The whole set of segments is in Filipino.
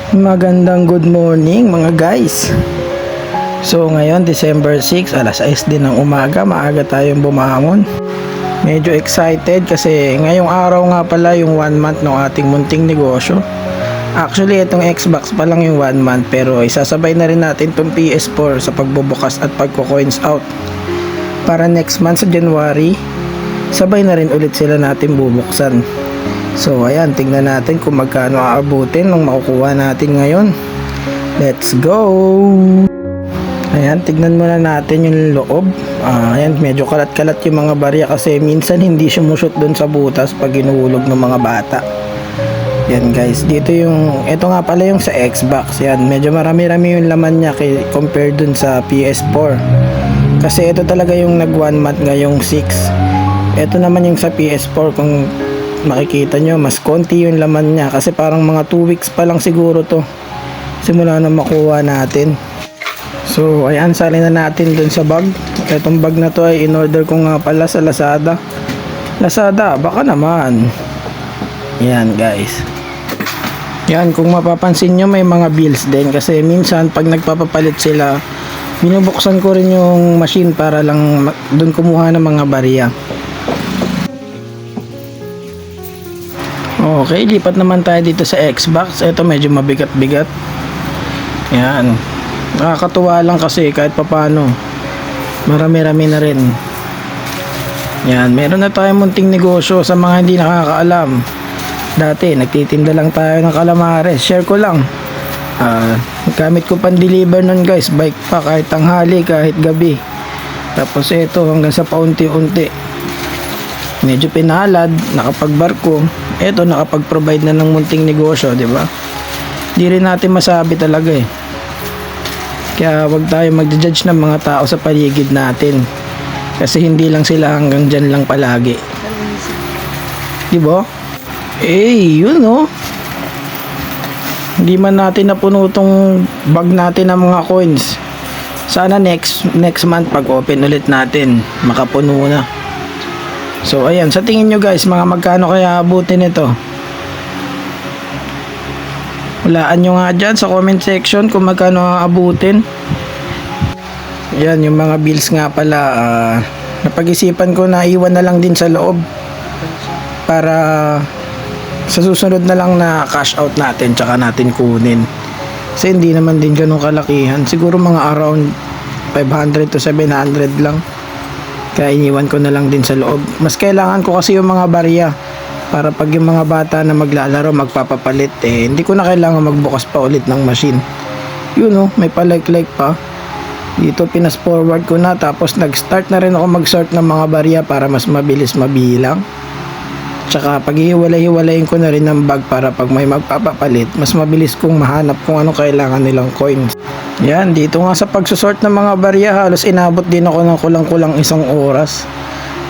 Magandang good morning mga guys. So ngayon December 6, alas 6 din ng umaga, maaga tayong bumangon. Medyo excited kasi ngayong araw nga pala yung 1 month ng ating munting negosyo. Actually itong Xbox pa lang yung 1 month, pero isasabay na rin natin tong PS4 sa pagbubukas at pagko-coins out. Para next month sa January, sabay na rin ulit sila natin bubuksan. So ayan, tingnan natin kung magkano aabutin nung makukuha natin ngayon. Let's go! Ayan, tignan muna natin yung loob. Ayan, medyo kalat-kalat yung mga barya kasi minsan hindi sumushoot dun sa butas pag inuhulog ng mga bata. Yan guys, dito yung, ito nga pala yung sa Xbox. Yan, medyo marami-rami yung laman niya compared dun sa PS4. Kasi ito talaga yung nag 1 month ngayong 6. Ito naman yung sa PS4, kung makikita nyo, mas konti yung laman niya kasi parang mga 2 weeks pa lang siguro to simula na makuha natin. So ayan, sali na natin dun sa bag. Itong bag na to ay in-order ko nga pala sa Lazada. Baka naman. Yan guys. Yan, kung mapapansin nyo, may mga bills din kasi minsan pag nagpapapalit sila, binubuksan ko rin yung machine para lang dun kumuha ng mga barya. Okay, lipat naman tayo dito sa Xbox. Ito medyo mabigat-bigat. Yan. Nakakatuwa lang kasi kahit papano marami-rami na rin. Yan, meron na tayong munting negosyo sa mga hindi nakakaalam. Dati, nagtitinda lang tayo ng calamares. Share ko lang. Gamit ko pan-deliver nun guys. Bike pa kahit tanghali, kahit gabi. Tapos ito hanggang sa paunti-unti. Medyo pinalad, nakapagbarko. Eto, nakapag-provide na ng munting negosyo, di ba? Di rin natin masabi talaga eh. Kaya wag tayo mag-judge ng mga tao sa paligid natin. Kasi hindi lang sila hanggang dyan lang palagi. Di ba? Yun oh. Hindi man natin napuno tong bag natin ng mga coins. Sana next month pag open ulit natin, makapuno na. So ayan, sa tingin nyo guys, mga magkano kaya abutin ito? Walaan nyo nga dyan sa comment section kung magkano abutin. Yan, yung mga bills nga pala, napag-isipan ko na iwan na lang din sa loob para sa susunod na lang na cash out natin tsaka natin kunin. Kasi hindi naman din ganun kalakihan, siguro mga around 500 to 700 lang. Kaya iniwan ko na lang din sa loob. Mas kailangan ko kasi yung mga barya para pag yung mga bata na maglalaro magpapapalit, hindi ko na kailangan magbukas pa ulit ng machine. Yun oh, may pa-like pa. Dito pinas forward ko na, tapos nag-start na rin ako mag-sort ng mga barya para mas mabilis mabilang. Tsaka pag hiwalay-hiwalayin ko na rin ng bag para pag may magpapapalit, mas mabilis kong mahanap kung ano kailangan nilang coins. Yan, dito nga sa pagsusort ng mga barya, halos inabot din ako ng kulang-kulang 1 oras.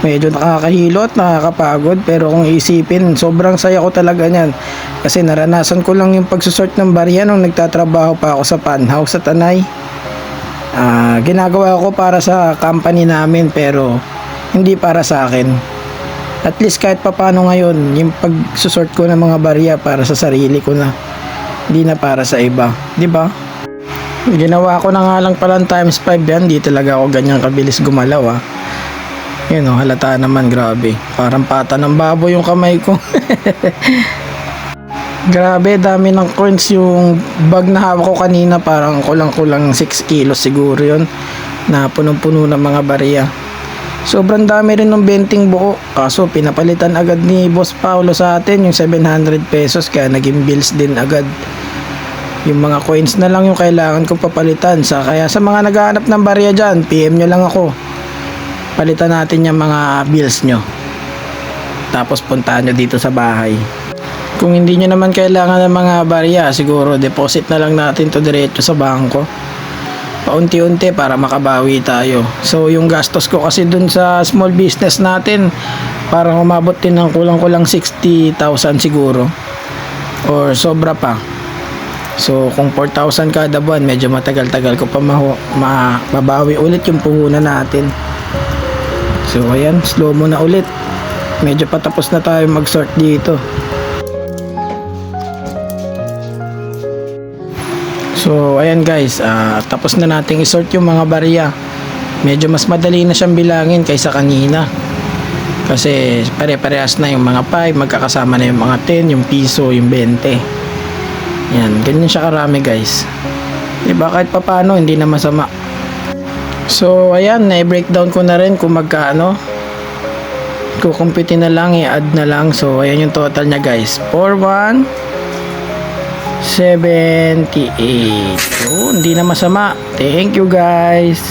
Medyo nakakahilo at nakakapagod, pero kung isipin, sobrang saya ko talaga niyan. Kasi naranasan ko lang yung pagsusort ng barya nung nagtatrabaho pa ako sa pan house sa Tanay. Ginagawa ko para sa company namin, pero hindi para sa akin. At least kahit papano ngayon, yung pagsusort ko ng mga barya para sa sarili ko na, hindi na para sa iba, di ba? Ginawa ko na nga lang palang times 5 yan, di talaga ako ganyan kabilis gumalaw Yun o, halata naman, grabe. Parang pata ng baboy yung kamay ko. Grabe, dami ng coins. Yung bag na hawak ko kanina, parang kulang-kulang 6 kilos siguro yun, na punong-puno ng mga barya. Sobrang dami rin ng benting buo. Kaso pinapalitan agad ni Boss Paulo sa atin yung 700 pesos, kaya naging bills din agad. Yung mga coins na lang yung kailangan kong papalitan. Kaya sa mga naghahanap ng barya dyan, PM nyo lang ako. Palitan natin yung mga bills nyo. Tapos puntahan nyo dito sa bahay. Kung hindi nyo naman kailangan ng mga barya, siguro deposit na lang natin to diretso sa bangko. Paunti-unti para makabawi tayo. So yung gastos ko kasi dun sa small business natin, parang umabot din ng kulang-kulang 60,000 siguro. Or sobra pa. So kung 4,000 kada buwan, medyo matagal-tagal ko pa mababawi ulit yung puhunan natin. So ayan, slow mo na ulit. Medyo patapos na tayo mag-sort dito. So ayan guys, tapos na nating isort yung mga barya. Medyo mas madali na siyang bilangin kaysa kanina. Kasi pare-parehas na yung mga 5, magkakasama na yung mga 10, yung piso, yung 20. Yan, ganyan siya karami guys. Diba kahit papano hindi na masama. So ayan, na-breakdown ko na rin kung magkano. Kukumpitin na lang, i-add na lang. So ayan yung total niya guys, 4178. So hindi na masama. Thank you guys.